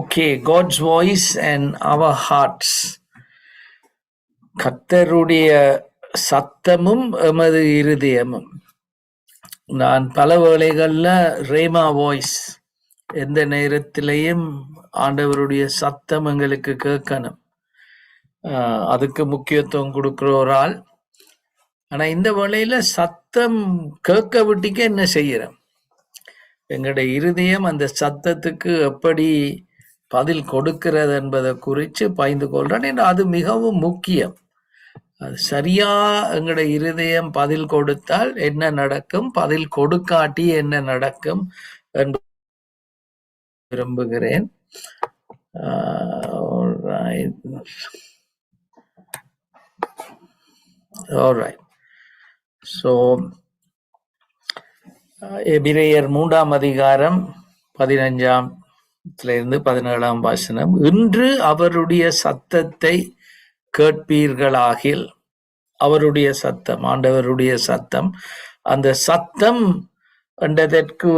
Okay, God's voice and our hearts. கர்த்தருடைய சத்தமும் எமது இருதயமும். நான் பல வேளைகள்ல ரேமா வாய்ஸ், எந்த நேரத்திலையும் ஆண்டவருடைய சத்தம் எங்களுக்கு கேட்கணும், அதுக்கு முக்கியத்துவம் கொடுக்கிற ஒரு ஆள். ஆனா இந்த வேளையில சத்தம் கேட்க விட்டிக்க என்ன செய்யறோம்? எங்களுடைய இருதயம் அந்த சத்தத்துக்கு எப்படி பதில் கொடுக்கிறது என்பதை குறித்து பயந்து கொள்றேன். அது மிகவும் முக்கியம். அது சரியா எங்களுடைய இருதயம் பதில் கொடுத்தால் என்ன நடக்கும், பதில் கொடுக்காட்டி என்ன நடக்கும் என்று விரும்புகிறேன். ஸோ எபிரேயர் 3ஆம் அதிகாரம் 15-17 வசனம். இன்று அவருடைய சத்தத்தை கேட்பீர்களாகில், அவருடைய சத்தம், ஆண்டவருடைய சத்தம். அந்த சத்தம் என்றதற்கு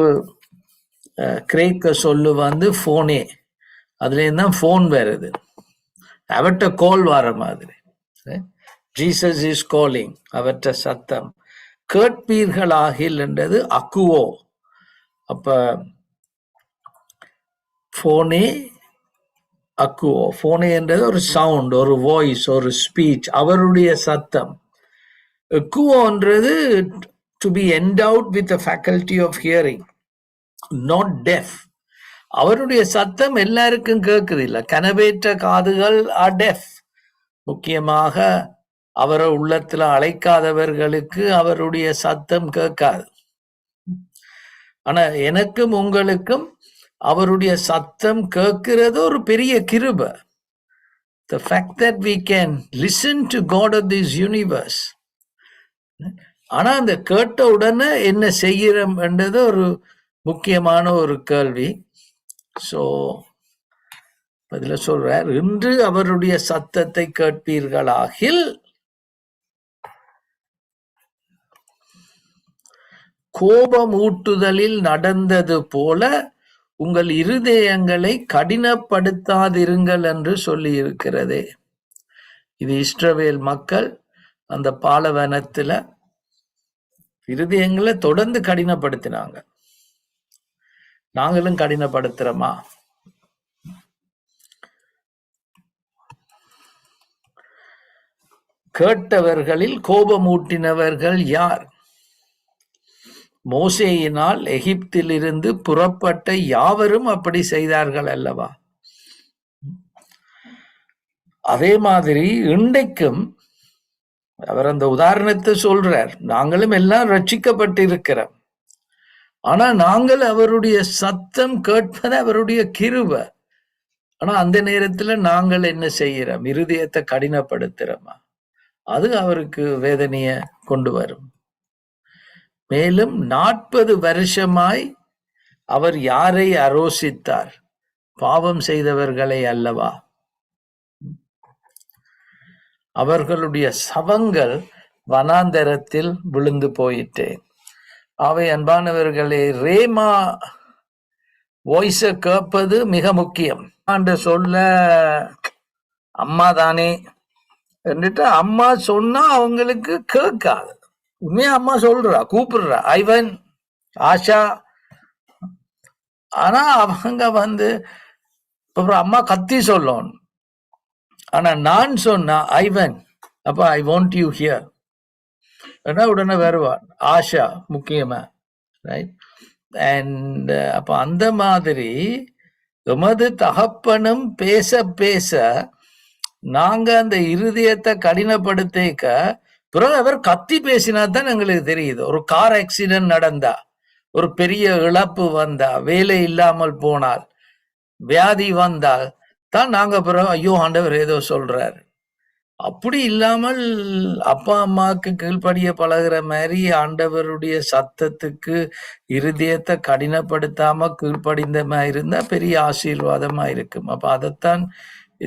கிரேக்க சொல்லு போனே, அதுலேருந்து தான் ஃபோன் வருது. அவர்கிட்ட கோல் வர மாதிரி, ஜீசஸ் இஸ் காலிங், அவற்ற சத்தம். கேட்பீர்களாகில் என்றது அக்குவோ. அப்ப போனே அக்குவோ, போனே என்றது ஒரு சவுண்ட், ஒரு வாய்ஸ், ஒரு ஸ்பீச், அவருடைய சத்தம். எக்குவோன்றது to be endowed with the faculty of hearing, not deaf. அவருடைய சத்தம் எல்லாருக்கும் கேட்குது இல்ல. கனவேற்ற காதுகள் are deaf. முக்கியமாக அவரை உள்ளத்துல அழைக்காதவர்களுக்கு அவருடைய சத்தம் கேட்காது. ஆனா எனக்கும் உங்களுக்கும் அவருடைய சத்தம் கேட்கிறது ஒரு பெரிய கிருபை. The fact that we can listen to God of this universe. ஆனா அந்த கேட்ட உடனே என்ன செய்கிறோம் என்றது ஒரு முக்கியமான ஒரு கேள்வி. ஸோ அதுல சொல்றார், இன்று அவருடைய சத்தத்தை கேட்பீர்களாகில் கோபமூட்டுதலில் நடந்தது போல உங்கள் இருதயங்களை கடினப்படுத்தாதிருங்கள் என்று சொல்லி இருக்கிறதே. இது இஸ்ரவேல் மக்கள் அந்த பாலைவனத்துல இருதயங்களை தொடர்ந்து கடினப்படுத்தினாங்க. நாங்களும் கடினப்படுத்துறோமா? கேட்டவர்களில் கோபமூட்டினவர்கள் யார்? மோசேயினால் எகிப்திலிருந்து புறப்பட்ட யாவரும் அப்படி செய்தார்கள் அல்லவா? அதே மாதிரி இன்றைக்கும் அவர் அந்த உதாரணத்தை சொல்றார். நாங்களும் எல்லாம் ரட்சிக்கப்பட்டிருக்கிறோம். ஆனா நாங்கள் அவருடைய சத்தம் கேட்பது அவருடைய கிருபை. ஆனா அந்த நேரத்துல நாங்கள் என்ன செய்யறோம்? இருதயத்தை கடினப்படுத்துறோமா? அது அவருக்கு வேதனைய கொண்டு வரும். மேலும் 40 வருஷமாய் அவர் யாரை அரோசித்தார்? பாவம் செய்தவர்களை அல்லவா? அவர்களுடைய சவங்கள் வனாந்தரத்தில் விழுந்து போயிட்டேன். அவை அன்பானவர்களே, ரேமா வாய்ஸ கேட்பது மிக முக்கியம். சொல்ல அம்மா தானே என்றிட்டு அம்மா சொன்னா அவங்களுக்கு கேட்காது. உண்மையா அம்மா சொல்றா, கூப்பிடுறா, ஐவன், ஆஷா. ஆனா அவங்க அப்புறம் அம்மா கத்தி சொல்லணும். ஆனா நான் சொன்னா ஐவன், அப்ப ஐ வாண்ட் யூ ஹியர், உடனே வருவான் ஆஷா முக்கியமா, ரைட்? அண்ட் அப்ப அந்த மாதிரி எமது தகப்பனும் பேச பேச நாங்க அந்த இருதயத்தை கடினப்படுத்திக்க, பிறகு அவர் கத்தி பேசினா தான் எங்களுக்கு தெரியுது. ஒரு கார் ஆக்சிடென்ட் நடந்தா, ஒரு பெரிய இழப்பு வந்தா, வேலை இல்லாமல் போனால், வியாதி வந்தால் தான் நாங்க பிறகு ஐயோ ஆண்டவர் ஏதோ சொல்றாரு. அப்படி இல்லாமல் அப்பா அம்மாவுக்கு கீழ்ப்படிய பழகிற மாதிரி ஆண்டவருடைய சத்தத்துக்கு இருதயத்தை கடினப்படுத்தாம கீழ்ப்படிந்த மாதிரி இருந்தா பெரிய ஆசீர்வாதமா இருக்கும். அப்ப அதைத்தான்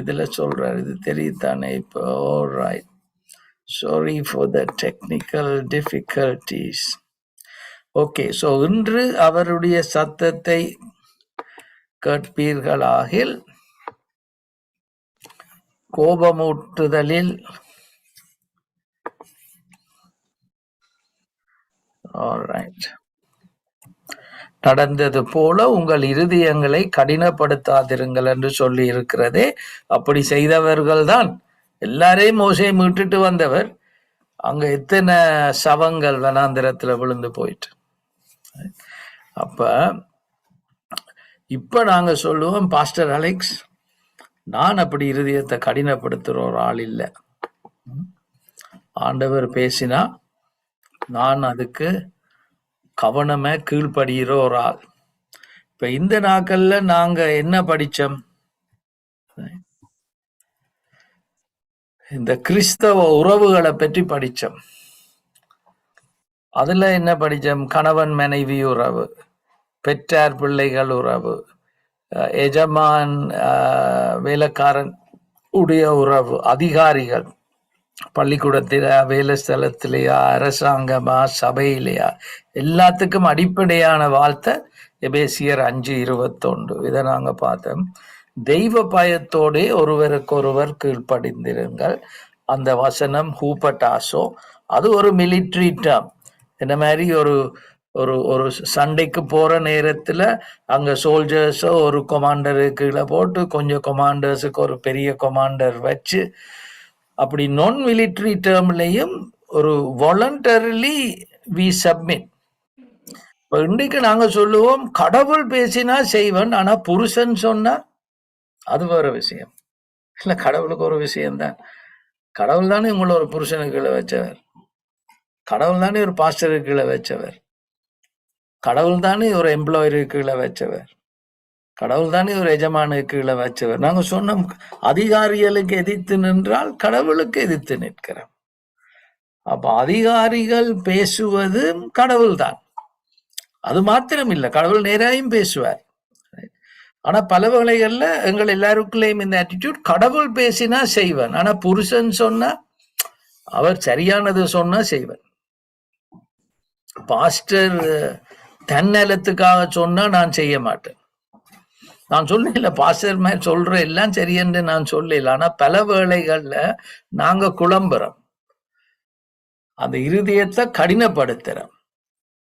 இதுல சொல்றாரு. இது தெரியுதானே இப்போ? Right. Sorry for the technical difficulties. Okay, so இன்று அவருடைய சத்தத்தை கேட்பீர்களாகில் கோபமூட்டுதலில் நடந்தது போல உங்கள் இருதயங்களை கடினப்படுத்தாதிருங்கள் என்று சொல்லி இருக்கிறதே. அப்படி செய்தவர்கள் தான் எல்லாரையும் மோசே மீட்டுட்டு வந்தவர். அங்க எத்தனை சவங்கள் வனாந்திரத்துல விழுந்து போயிட்டு. அப்ப இப்ப நாங்க சொல்லுவோம், பாஸ்டர் அலெக்ஸ், நான் அப்படி இருதயத்தை கடினப்படுத்துற ஒரு ஆள் இல்லை. ஆண்டவர் பேசினா நான் அதுக்கு கவனமே கீழ்படுகிற ஒரு ஆள். இப்ப இந்த நாட்கள்ல நாங்க என்ன படிச்சோம்? இந்த கிறிஸ்தவ உறவுகளை பற்றி படிச்சோம். அதுல என்ன படிச்சோம்? கணவன் மனைவி உறவு, பெற்றார் பிள்ளைகள் உறவு, எஜமான் வேலைக்காரன் உடைய உறவு, அதிகாரிகள் பள்ளிக்கூடத்தில, வேலை ஸ்தலத்திலேயா, அரசாங்கமா, சபையிலையா, எல்லாத்துக்கும் அடிப்படையான வார்த்தை எபேசியர் 5:21. இதை நாங்க பார்த்தோம். தெய்வ பயத்தோடு ஒருவருக்கொருவர் கீழ்ப்படிந்திருங்கள். அந்த வசனம் ஹூபட்டாசோ, அது ஒரு மிலிட்ரி டேர்ம். இந்த மாதிரி ஒரு ஒரு ஒரு சண்டைக்கு போற நேரத்துல அங்க சோல்ஜர்ஸோ ஒரு கொமாண்டரு கீழே போட்டு கொஞ்சம் கொமாண்டர்ஸுக்கு ஒரு பெரிய கொமாண்டர் வச்சு, அப்படி நான் மிலிட்ரி டேர்ம்லையும் ஒரு வாலண்டரிலி வி சப்மிட். இப்போ இன்றைக்கு நாங்க சொல்லுவோம், கடவுள் பேசினா செய்வன், ஆனா புருஷன் சொன்னா அது வேற விஷயம். இல்ல, கடவுளுக்கு ஒரு விஷயம்தான். கடவுள் தானே உங்களை ஒரு புருஷனுக்கு கீழே வச்சவர், கடவுள் தானே ஒரு பாஸ்டருக்கு கீழே வச்சவர், கடவுள் தானே ஒரு எம்ப்ளாயருக்கு கீழே வச்சவர், கடவுள் தானே ஒரு எஜமானுக்கு கீழே வச்சவர். நாங்க சொன்னோம், அதிகாரிகளுக்கு எதிர்த்து நின்றால் கடவுளுக்கு எதிர்த்து நிற்கிறோம். அப்ப அதிகாரிகள் பேசுவது கடவுள் தான். அது மாத்திரம் இல்லை, கடவுள் நேராயும் பேசுவார். ஆனா பல வேளைகள்ல எங்கள் எல்லாருக்குள்ளேயும் இந்த ஆட்டிடியூட், கடவுள் பேசினா செய்வன், ஆனா புருஷன் சொன்னா, அவர் சரியானது சொன்னா செய்வன். பாஸ்டர் தன்னலத்துக்காக சொன்னா நான் செய்ய மாட்டேன். நான் சொல்லல, பாஸ்டர் மேல் சொல்ற எல்லாம் சரியென்று நான் சொல்லல. ஆனா பல வேளைகள்ல நாங்க குழம்புறோம், அந்த இருதயத்தை கடினப்படுத்துறோம்.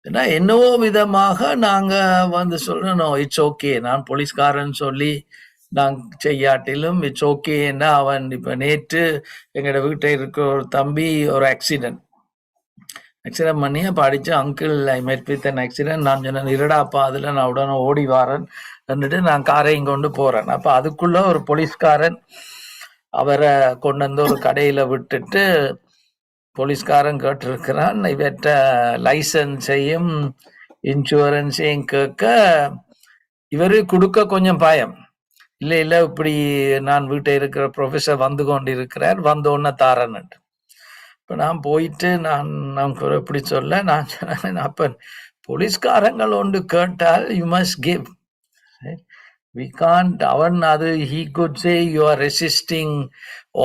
ஏன்னா என்னவோ விதமாக நாங்க வந்து சொல்லணும், இட்ஸ் ஓகே, நான் போலீஸ்காரன் சொல்லி நான் செய்யாட்டிலும் இட்ஸ் ஓகேன்னா. அவன் இப்ப நேற்று எங்களோட வீட்டை இருக்க ஒரு தம்பி ஒரு ஆக்சிடென்ட் பண்ணி படிச்சு, அங்கிள் ஐ மெட் வித் அன் ஆக்சிடென்ட். நான் சொன்னேன், இருடாப்பா, அதுல நான் உடனே ஓடி வாரன் வந்துட்டு நான் காரையும் கொண்டு போறேன். அப்ப அதுக்குள்ள ஒரு போலீஸ்காரன் அவரை கொண்டு வந்து ஒரு கடையில விட்டுட்டு, போலீஸ்காரன் கேட்டிருக்கிறான், இவற்ற லைசன்ஸையும் இன்சூரன்ஸையும் கேட்க இவரு கொடுக்க கொஞ்சம் பயம். இல்ல இல்ல, இப்படி நான் வீட்டை இருக்கிற ப்ரொஃபஸர் வந்து கொண்டு இருக்கிறார், வந்தோன்னு தாரன்னு. இப்ப நான் போயிட்டு நான் எப்படி சொல்ல, நான் சொன்னேன், அப்ப போலீஸ்காரங்கள் ஒன்று கேட்டால் you must give. We can't, அவன் அது he could say you are resisting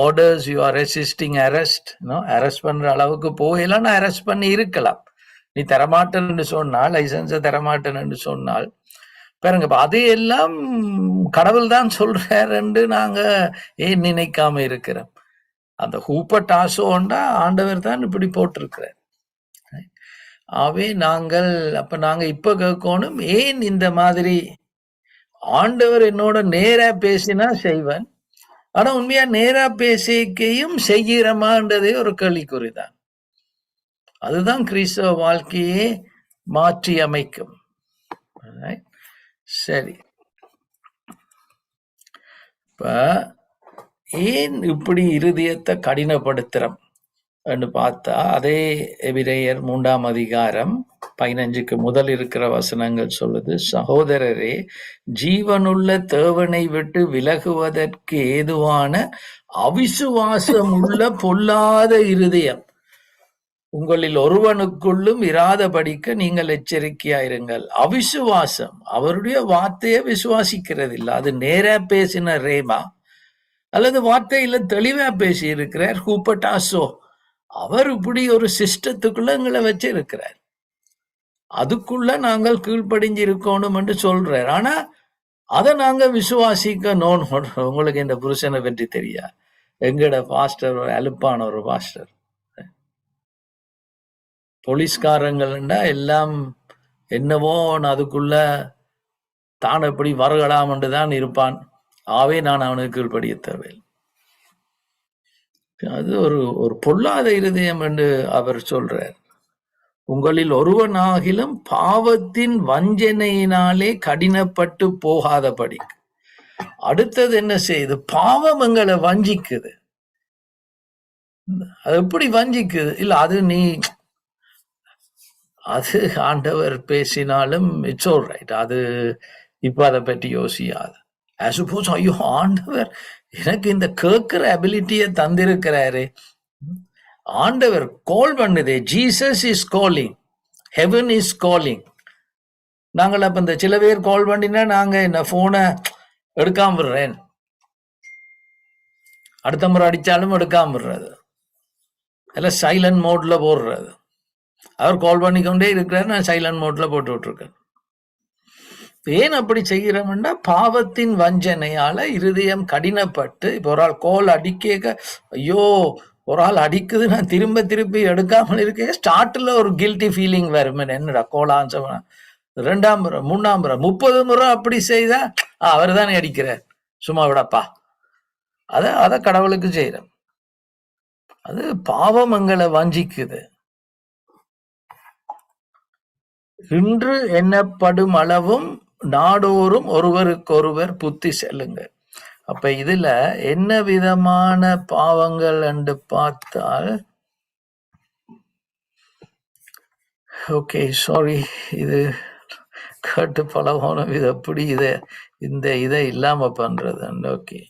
orders, you are resisting arrest. Arrest பண்ற அளவுக்கு போகலன்னா அரெஸ்ட் பண்ணி இருக்கலாம். நீ தரமாட்டேன்னு சொன்னால், லைசன்ஸை தரமாட்டேன்னு சொன்னால் பாருங்க, அதையெல்லாம் கடவுள் தான் சொல்றாருன்னு நாங்க ஏன் நினைக்காம இருக்கிறோம்? அந்த ஹூப்பட்டாசோண்டா ஆண்டவர் தான் இப்படி போட்டிருக்கிறார். ஆகவே நாங்க இப்ப கேட்கணும், ஏன் இந்த மாதிரி ஆண்டவர் என்னோட நேரா பேசினா செய்வன், ஆனா உண்மையா நேரா பேசிக்கையும் செய்கிறமான்றதே ஒரு கேள்விக்குறிதான். அதுதான் கிறிஸ்தவ வாழ்க்கையே மாற்றி அமைக்கும். சரி, இப்ப ஏன் இப்படி இருதயத்தை கடினப்படுத்துறோம் என்று பார்த்தா, அதே எபிரேயர் 3ஆம் அதிகாரம் 15க்கு முதல் இருக்கிற வசனங்கள் சொல்லுது, சகோதரரே, ஜீவனுள்ள தேவனை விட்டு விலகுவதற்கு ஏதுவான அவிசுவாசம் உள்ள பொல்லாத இருதயம் உங்களில் ஒருவனுக்குள்ளும் இராதபடிக்கு நீங்கள் எச்சரிக்கையாயிருங்கள். அவிசுவாசம், அவருடைய வார்த்தையை விசுவாசிக்கிறது இல்லை. அது நேரா பேசின ரேமா, அல்லது வார்த்தையில தெளிவா பேசி இருக்கிறார் ஹூப்பட்டாசோ. அவர் இப்படி ஒரு சிஸ்டத்துக்குள்ள எங்களை வச்சு இருக்கிறார், அதுக்குள்ள நாங்கள் கீழ்ப்படிஞ்சு இருக்கணும் என்று சொல்றார். ஆனா அதை நாங்க விசுவாசிக்க நோன் உங்களுக்கு இந்த புருஷனை பற்றி தெரியா? எங்கட பாஸ்டர் ஒரு அலுப்பான ஒரு பாஸ்டர். போலீஸ்காரங்கள்டா எல்லாம் என்னவோ அதுக்குள்ள தான் எப்படி வரலாம் என்றுதான் இருப்பான். ஆவே நான் அவனுக்கு கீழ்ப்படிய தேவை. அது ஒரு ஒரு பொல்லாத இருதயம் என்று அவர் சொல்றார். உங்களில் ஒருவனாகிலும் பாவத்தின் வஞ்சனையினாலே கடினப்பட்டு போகாதபடி. அடுத்தது என்ன செய்யுது? பாவம் எங்களை வஞ்சிக்குது. அது எப்படி வஞ்சிக்குது? இல்ல அது நீ அது ஆண்டவர் பேசினாலும் இட்ஸ் ஆல் ரைட். அது இப்ப அதை பற்றி யோசியாது. சப்போஸ் ஐயோ ஆண்டவர் எனக்கு இந்த கேட்கிற அபிலிட்டியை தந்திருக்கிறாரு. ஆண்டவர் கால் பண்ணுதே. Jesus is calling, heaven is calling. நாங்கள் அப்ப இந்த சில பேர் கால் பண்ணினா நாங்க இந்த போனை எடுக்காம விடுறேன், அடுத்த முறை அடிச்சாலும் எடுக்காம விடுறது, எல்லாம் சைலண்ட் மோட்ல போடுறது. அவர் கால் பண்ணிக்கொண்டே இருக்கிறார், நான் சைலண்ட் மோட்ல போட்டு விட்டுருக்கேன். ஏன் அப்படி செய்கிறோம்னா பாவத்தின் வஞ்சனையால இருதயம் கடினப்பட்டு. இப்போ ஒரு ஆள் கால் அடிக்க, ஐயோ ஒரு ஆள் அடிக்குது, நான் திருப்பி எடுக்காமல் இருக்கேன், ஸ்டார்ட்ல ஒரு கில்ட்டி ஃபீலிங் வரும். என்னடா கோலாஞ்சம் 2ஆம் முறை 3ஆம் முறை 30 முறை அப்படி செய்தா அவர் தானே அடிக்கிறார், சும்மா விடப்பா. அத கடவுளுக்கு செய்யறோம். அது பாவம் எங்களை வஞ்சிக்குது. இன்று எண்ணப்படும் அளவும் நாடோறும் ஒருவருக்கொருவர் புத்தி செல்லுங்க. அப்ப இதுல என்ன விதமான பாவங்கள் என்று பார்த்தால், ஓகே சாரி, இது கேட்டு பழகணும். இது எப்படி இதை இல்லாம பண்றது? ஓகே,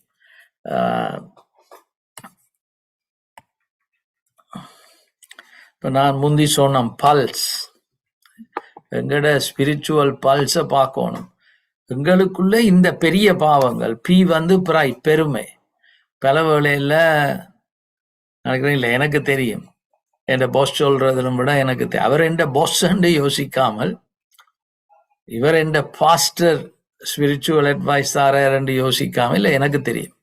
இப்ப நான் முந்தி சொன்ன பல்ஸ், எங்கட ஸ்பிரிச்சுவல் பல்ஸை பார்க்கணும். எங்களுக்குள்ள இந்த பெரிய பாவங்கள் பி பிராய் பெருமை. பல வேளையில நினைக்கிறேன், இல்லை எனக்கு தெரியும், என் பாஸ் சொல்றதும் விட எனக்கு அவர் என் பாஸ் யோசிக்காமல் இவர் என் பாஸ்டர் ஸ்பிரிச்சுவல் அட்வைஸ் தாரார் என்று யோசிக்காமல், இல்லை எனக்கு தெரியும்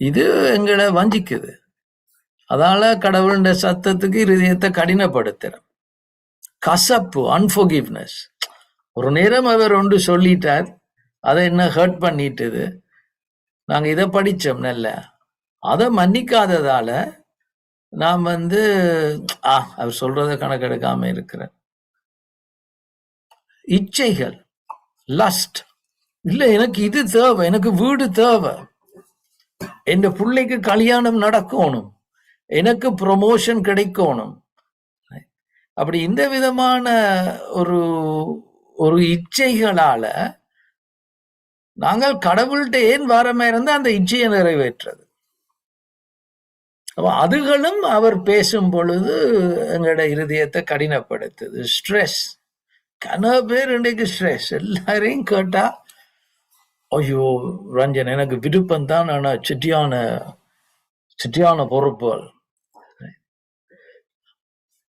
இது எங்களை வஞ்சிக்குது. அதால கடவுளுடைய சத்தத்துக்கு இருதயத்தை கடினப்படுத்துறோம். கசப்பு, அன்ஃபர்கிவ்னஸ். ஒரு நேரம் அவர் ஒன்று சொல்லிட்டார், அதை என்ன ஹர்ட் பண்ணிட்டுது, நாங்க இதை படிச்சோம் நல்ல, அதை மன்னிக்காததால நாம் அவர் சொல்றத கணக்கெடுக்காம இருக்கிறேன். இச்சைகள், லஸ்ட், இல்ல எனக்கு இது தேவை, எனக்கு வீடு தேவை, என் பிள்ளைக்கு கல்யாணம் நடக்கணும், எனக்கு ப்ரொமோஷன் கிடைக்கணும். அப்படி இந்த விதமான ஒரு ஒரு இச்சைகளால நாங்கள் கடவுள்கிட்ட ஏன் வாரமா இருந்தா அந்த இச்சையை நிறைவேற்றது. அதுகளும் அவர் பேசும் பொழுது எங்களோட இருதயத்தை கடினப்படுத்துது. ஸ்ட்ரெஸ், கன பேர் இன்றைக்கு ஸ்ட்ரெஸ். எல்லாரையும் கேட்டா, ஐயோ ரஞ்சன் எனக்கு விருப்பம் தான், ஆனா சிட்டியான பொறுப்புகள்,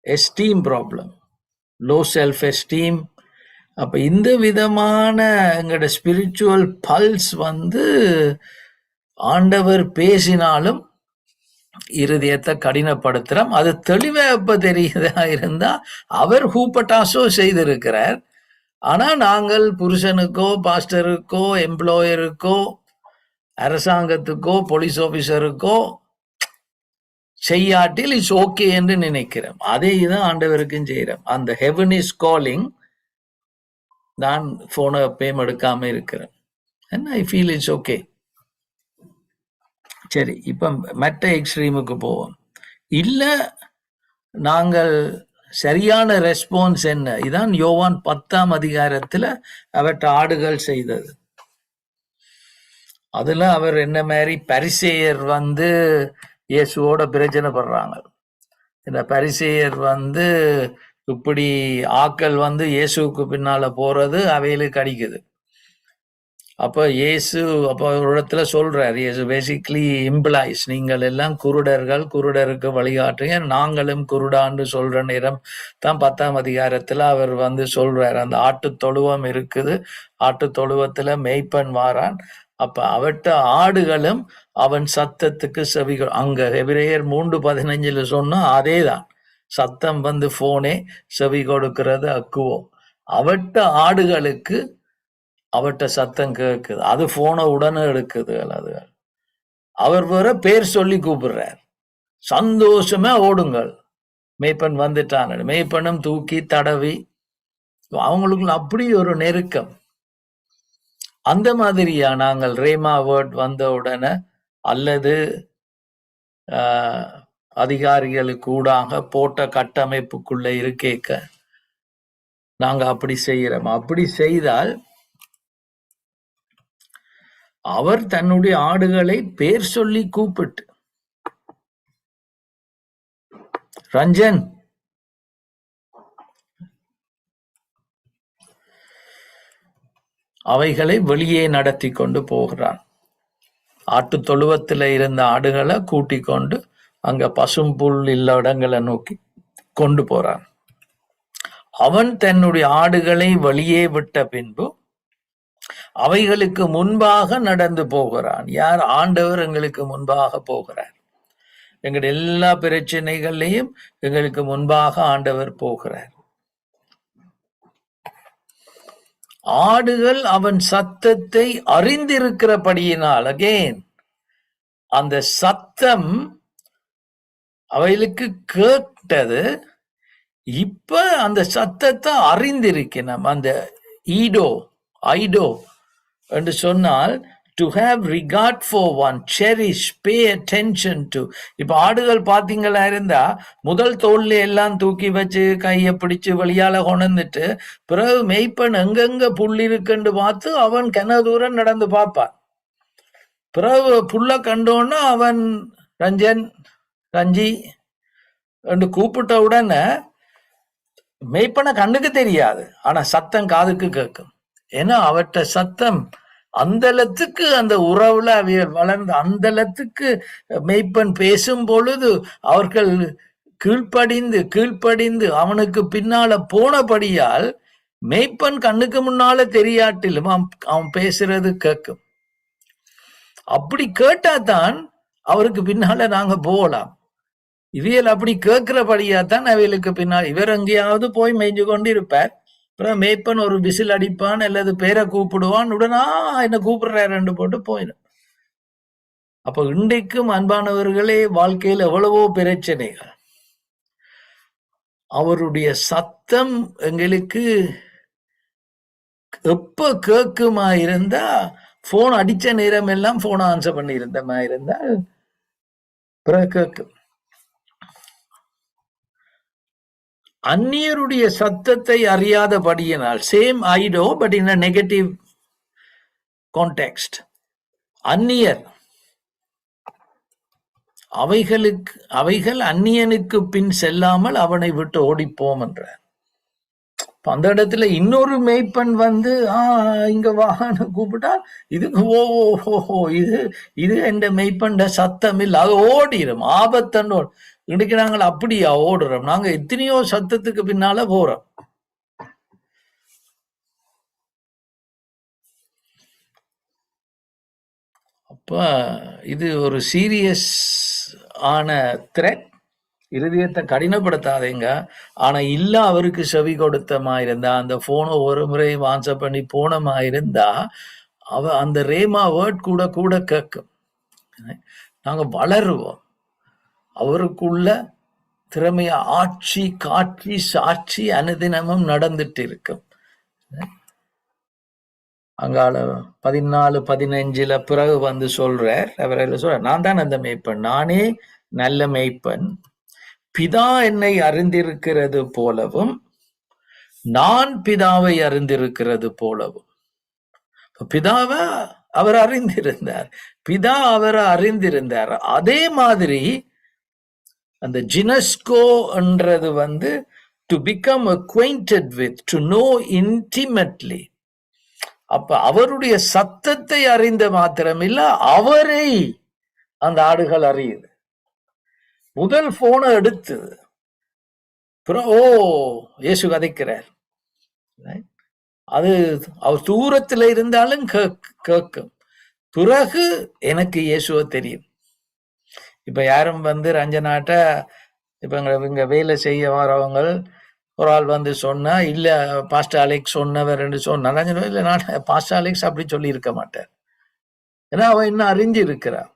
esteem problem, low self esteem. அப்ப இந்த விதமான எங்களோட ஸ்பிரிச்சுவல் பல்ஸ் ஆண்டவர் பேசினாலும் இருதயத்தை கடினப்படுத்துறோம். அது தெளிவா எப்ப தெரியுதா இருந்தா, அவர் ஹூப்பட்டாசோ செய்திருக்கிறார், ஆனா நாங்கள் புருஷனுக்கோ பாஸ்டருக்கோ எம்ப்ளாயருக்கோ அரசாங்கத்துக்கோ போலீஸ் ஆபீசருக்கோ செய்யாட்டில் இட்ஸ் ஓகே என்று நினைக்கிறோம். அதே தான் ஆண்டவருக்கும் செய்யறோம். அந்த ஹெவன் இஸ் காலிங், நான் போனை எப்பயும் எடுக்காம இருக்கிறேன், ஐ ஃபீல் இட்ஸ் ஓகே. சரி, இப்ப மற்ற எக்ஸ்ட்ரீமுக்கு போவோம். இல்ல நாங்கள் சரியான ரெஸ்பான்ஸ் என்ன? இதான் யோவான் 10ஆம் அதிகாரத்துல அவற்ற ஆடுகள் செய்தது. அதுல அவர் என்ன மாதிரி பரிசேயர் இயேசுவோட பிரச்சனைப்படுறாங்க. இந்த பரிசேயர் இப்படி ஆக்கள் இயேசுக்கு பின்னால போறது அவைகளுக்கு அடிக்குது. அப்ப இயேசு அப்ப ஒரு இடத்துல சொல்றாரு, இயேசு பேசிக்லி இம்ப்ளாய்ஸ், நீங்கள் எல்லாம் குருடர்கள், குருடருக்கு வழிகாட்டுங்க, நாங்களும் குருடான்னு சொல்ற நேரம் தான் 10ஆம் அதிகாரத்துல அவர் வந்து சொல்றாரு, அந்த ஆட்டு தொழுவம் இருக்குது, ஆட்டு தொழுவத்துல மேய்ப்பன் வாரான், அப்ப அவட்ட ஆடுகளும் அவன் சத்தத்துக்கு செவிகள். அங்க எபிரேயர் 3:15 சொன்னா அதேதான், சத்தம் வந்து போனே, செவி கொடுக்கிறது அக்குவோ. அவட்ட ஆடுகளுக்கு அவட்ட சத்தம் கேட்குது, அது போனை உடனே எடுக்குது. அது அவர் வேற பேர் சொல்லி கூப்பிடுறார், சந்தோஷமா ஓடுங்கள், மேய்ப்பன் வந்துட்டான். மேய்ப்பனும் தூக்கி தடவி, அவங்களுக்குள்ள அப்படி ஒரு நெருக்கம். அந்த மாதிரியா நாங்கள் ரேமா வேர்ட் வந்த உடனே அல்லது அதிகாரிகளுக்கு கூடாக போட்ட கட்டமைப்புக்குள்ள இருக்கேக்க நாங்க அப்படி செய்யறோம். அப்படி செய்தால் அவர் தன்னுடைய ஆடுகளை பேர் சொல்லி கூப்பிட்டு, ரஞ்சன், அவைகளை வெளியே நடத்தி கொண்டு போகிறான். ஆட்டு தொழுவத்தில் இருந்த ஆடுகளை கூட்டிக் கொண்டு அங்க பசும்புல் இல்ல இடங்களை நோக்கி கொண்டு போறான். அவன் தன்னுடைய ஆடுகளை வெளியே விட்ட பின்பு அவைகளுக்கு முன்பாக நடந்து போகிறான். யார்? ஆண்டவர் எங்களுக்கு முன்பாக போகிறார். எங்களுடைய எல்லா பிரச்சனைகள்லையும் எங்களுக்கு முன்பாக ஆண்டவர் போகிறார். ஆடுகள் அவன் சத்தத்தை அறிந்திருக்கிறபடியினால், அகெயின் அந்த சத்தம் அவைகளுக்கு கேட்டது. இப்ப அந்த சத்தத்தை அறிந்திருக்கணும். அந்த ஐடோ என்று சொன்னால் to have regard for one, cherish, pay attention to. இப்ப ஆடுகள் பாத்தீங்களா இருந்தா முதல் தோல்ல எல்லாம் தூக்கி வச்சு கையை பிடிச்சு வழியால கொண்டுட்டு பிறகு மெய்ப்பன் எங்கெங்க புல் இருக்குன்னு பார்த்து அவன் கன தூரம் நடந்து பார்ப்பான். பிறகு புல்ல கண்டோன்னா அவன் ரஞ்சன், ரஞ்சி என்று கூப்பிட்ட உடனே மெய்ப்பன கண்ணுக்கு தெரியாது, ஆனா சத்தம் காதுக்கு கேட்கும். ஏன்னா அவற்ற சத்தம் அந்தளத்துக்கு அந்த உறவுல அவைகள் வளர்ந்து, அந்தளத்துக்கு மெய்ப்பன் பேசும் பொழுது அவர்கள் கீழ்ப்படிந்து அவனுக்கு பின்னால போனபடியால் மெய்ப்பன் கண்ணுக்கு முன்னால தெரியாட்டிலும் அவன் பேசுறது கேட்கும். அப்படி கேட்டாதான் அவருக்கு பின்னால நாங்க போகலாம். இவையல் அப்படி கேட்கிறபடியா தான் அவைகளுக்கு பின்னால் இவர் எங்கேயாவது போய் மேய்ஞ்சு கொண்டு இருப்பார். அப்புறம் மேய்ப்பன் ஒரு விசில் அடிப்பான் அல்லது பேரை கூப்பிடுவான், உடனே என்ன கூப்பிடுறாரு போட்டு போயிடும். அப்ப இன்றைக்கும் அன்பானவர்களே, வாழ்க்கையில் எவ்வளவோ பிரச்சனைகள். அவருடைய சத்தம் எங்களுக்கு எப்ப கேட்குமா இருந்தா, போன் அடிச்ச நேரம் எல்லாம் போன் ஆன்சர் பண்ணி இருந்தமா இருந்தா பிறகு கேட்கும். அந்நியருடைய சத்தத்தை அறியாதபடியினால், same idea but in a negative context, அந்நியர் அவைகள் அந்நியனுக்கு பின் செல்லாமல் அவனை விட்டு ஓடிப்போம் என்றார். அந்த இடத்துல இன்னொரு மேய்ப்பன் வந்து இங்க வான்னு கூப்பிட்டா இதுக்கு ஓ இது எந்த மெய்ப்பண்ட சத்தம் இல்லை, அது ஓடிடும், ஆபத்தன்னு. இன்னைக்கு நாங்கள் அப்படியா ஓடுறோம்? நாங்க எத்தனையோ சத்தத்துக்கு பின்னால போறோம். அப்ப இது ஒரு சீரியஸ் ஆன த்ரெட். இருதயத்தை கடினப்படுத்தாதீங்க. ஆனா இல்ல அவருக்கு செவி கொடுத்தமா இருந்தா, அந்த போனை ஒரு முறை வான்சப் பண்ணி போனமா இருந்தா அந்த ரேமா வேர்ட் கூட கேட்கும். நாங்க வளருவோம். அவருக்குள்ள திறமைய ஆட்சி காட்சி சாட்சி அனுதினமும் நடந்துட்டு இருக்கும். அங்கால 14-15 பிறகு வந்து சொல்றார், அவரையில் சொல்ற, நான் தான் அந்த மேய்ப்பன், நானே நல்ல மேய்ப்பன், பிதா என்னை அறிந்திருக்கிறது போலவும் நான் பிதாவை அறிந்திருக்கிறது போலவும். பிதாவை அவர் அறிந்திருந்தார், பிதா அவரை அறிந்திருந்தார். அதே மாதிரி அந்த ஜினஸ்கோ என்றது வந்து to become acquainted with, to know intimately. அப்ப அவருடைய சத்தத்தை அறிந்த மாத்திரமில்ல, அவரை அந்த ஆடுகள் அறியுது. முதல் போனை எடுத்து ஓ இயேசு கதைக்கிறார். அது அவர் தூரத்துல இருந்தாலும் கேட்கும். பிறகு எனக்கு இயேசுவ தெரியும். இப்ப யாரும் வந்து ரஞ்சனாட்ட இப்ப இங்க வேலை செய்ய வரவங்க ஒரு ஆள் வந்து சொன்னா, இல்ல பாஸ்டர் அலெக்ஸ் சொன்னவர் என்று சொன்னா, ரஞ்சனா இல்ல நான் பாஸ்டர் அலெக்ஸ் அப்படி சொல்லி இருக்க மாட்டேன். ஏன்னா அவன் இன்னும் அறிஞ்சு இருக்கிறான்.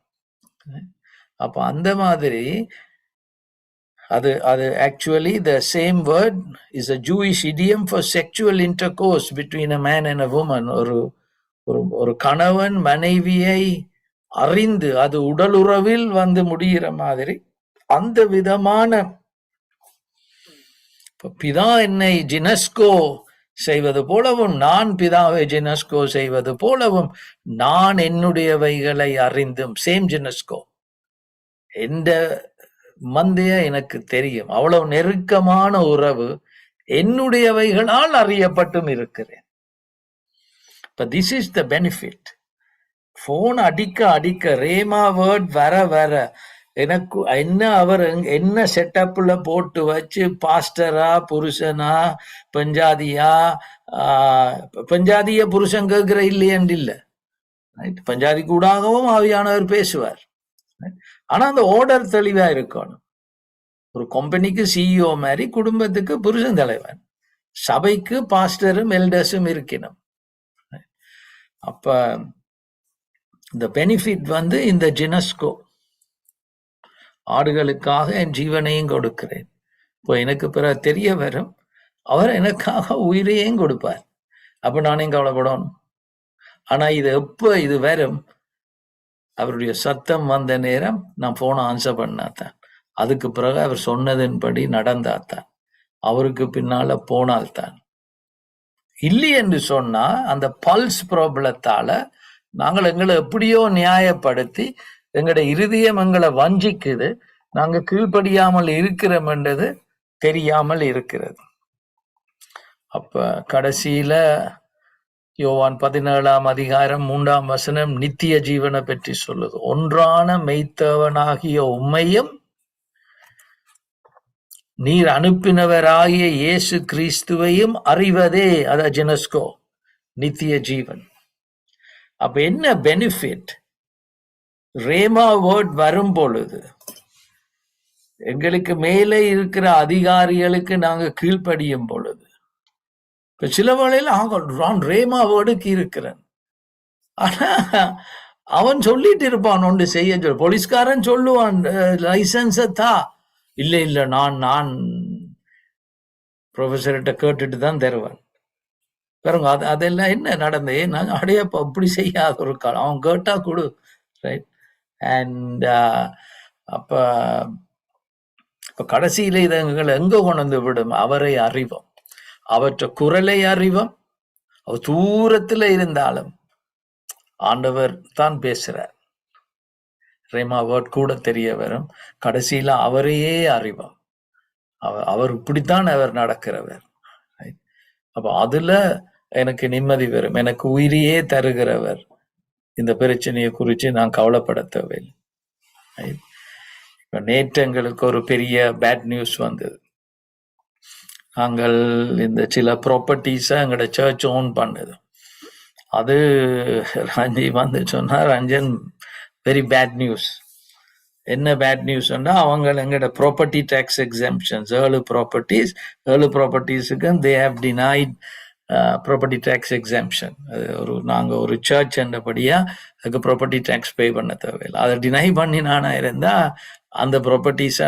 அப்ப அந்த மாதிரி அது actually the same word is a Jewish idiom for sexual intercourse between a man and a woman. ஒரு கணவன் மனைவியை அறிந்து அது உடலுறவில் வந்து முடிகிற மாதிரி அந்த விதமான பிதா என்னை ஜினஸ்கோ செய்வது போலவும் நான் பிதாவை ஜினஸ்கோ செய்வது போலவும் நான் என்னுடையவைகளை அறிந்தும் சேம் ஜினஸ்கோ எந்த மந்தைய எனக்கு தெரியும். அவ்வளவு நெருக்கமான உறவு என்னுடையவைகளால் அறியப்பட்டும் இருக்கிறேன். This is the benefit. Phone அடிக்க ரேமா வேர்ட் வர எனக்கு என்ன அவர் என்ன செட்டப்ல போட்டு வச்சு பாஸ்டரா புருஷனா பஞ்சாதிய புருஷன் கேட்கிற இல்லையன்று இல்ல. பஞ்சாதி கூடாகவும் ஆவியானவர் பேசுவார். ஆனா அந்த ஆர்டர் தெளிவா இருக்கணும். ஒரு கம்பெனிக்கு சிஇஓ மாதிரி குடும்பத்துக்கு புருஷன் தலைவன், சபைக்கு பாஸ்டரும் எல்டர்ஸும் இருக்கணும். அப்ப இந்த பெனிஃபிட் வந்து இந்த ஜினஸ்கோ ஆடுகளுக்காக என் ஜீவனையும் கொடுக்கிறேன். இப்போ எனக்கு பிறகு தெரிய வரும் அவர் எனக்காக உயிரையும் கொடுப்பார். அப்ப நானே கவலைப்படணும். ஆனா இது எப்ப இது வரும்? அவருடைய சத்தம் வந்த நேரம் நான் போன ஆன்சர் பண்ணாதான், அதுக்கு பிறகு அவர் சொன்னதன்படி நடந்தாத்தான், அவருக்கு பின்னால போனால்தான். இல்லை என்று சொன்னா அந்த பல்ஸ் ப்ராப்ளத்தால நாங்கள் எங்களை எப்படியோ நியாயப்படுத்தி எங்களுடைய இருதயம் எங்களை வஞ்சிக்குது, நாங்க கீழ்ப்படியாமல் இருக்கிறோம் என்றது தெரியாமல் இருக்கிறது. அப்ப கடைசியில யோவான் 17ஆம் அதிகாரம் 3ஆம் வசனம் நித்திய ஜீவனை பற்றி சொல்லுது. ஒன்றான மெய்த்தவனாகிய உம்மையும் நீர் அனுப்பினவராகிய இயேசு கிறிஸ்துவையும் அறிவதே அத ஜெனஸ்கோ நித்திய ஜீவன். அப்ப என்ன பெனிஃபிட்? ரேமா வேர்ட் வரும் பொழுது எங்களுக்கு மேலே இருக்கிற அதிகாரிகளுக்கு நாங்க கீழ்ப்படியும் பொழுது, இப்ப சில வேளையில நான் ரேமா வேர்டுக்கு இருக்கிறேன், ஆனா அவன் சொல்லிட்டு இருப்பான் ஒன்று செய்ய சொல்லு. போலீஸ்காரன் சொல்லுவான் லைசன்ஸ தா, இல்ல நான் ப்ரொஃபஸர்கிட்ட கேட்டுட்டு தான் தருவேன். பாருங்க அதெல்லாம் என்ன நடந்தே, நான் அடையப்ப அப்படி செய்யாத ஒரு காலம், அவன் கேட்டா கொடு, ரைட். அண்ட் அப்ப கடைசியில இதை எங்க கொண்டு வந்து விடும்? அவரை அறிவோம், அவற்றை குரலை அறிவோம். அவர் தூரத்துல இருந்தாலும் ஆண்டவர் தான் பேசுறார். ரேமா வேர்ட் கூட தெரிய வரும். கடைசியில அவரையே அறிவோம். அவர் இப்படித்தான் அவர் நடக்கிறவர். அப்ப அதுல எனக்கு நிம்மதி வரும். எனக்கு உயிரையே தருகிறவர். இந்த பிரச்சனையை குறித்து நான் கவலைப்பட தேவையில்லை. இப்ப நேற்று எங்களுக்கு ஒரு பெரிய பேட் நியூஸ் வந்தது. நாங்கள் இந்த சில ப்ராப்பர்ட்டிஸை எங்களோட சர்ச் ஓன் பண்ணுது. அது ரஞ்சி வந்து சொன்னார், ரஞ்சன் வெரி பேட் நியூஸ். என்ன பேட் நியூஸ்ன்னா, அவங்க எங்களோட ப்ராப்பர்ட்டி டேக்ஸ் எக்ஸம்ஷன்ஸ் 7 ப்ராப்பர்ட்டிஸுக்கு they have denied property tax exemption. நாங்கள் ஒரு சர்ச் என்றபடியா அதுக்கு ப்ராப்பர்ட்டி டேக்ஸ் பே பண்ண தேவையில்லை. அதை டினை பண்ணி நானா இருந்தா அந்த ப்ராப்பர்ட்டிஸை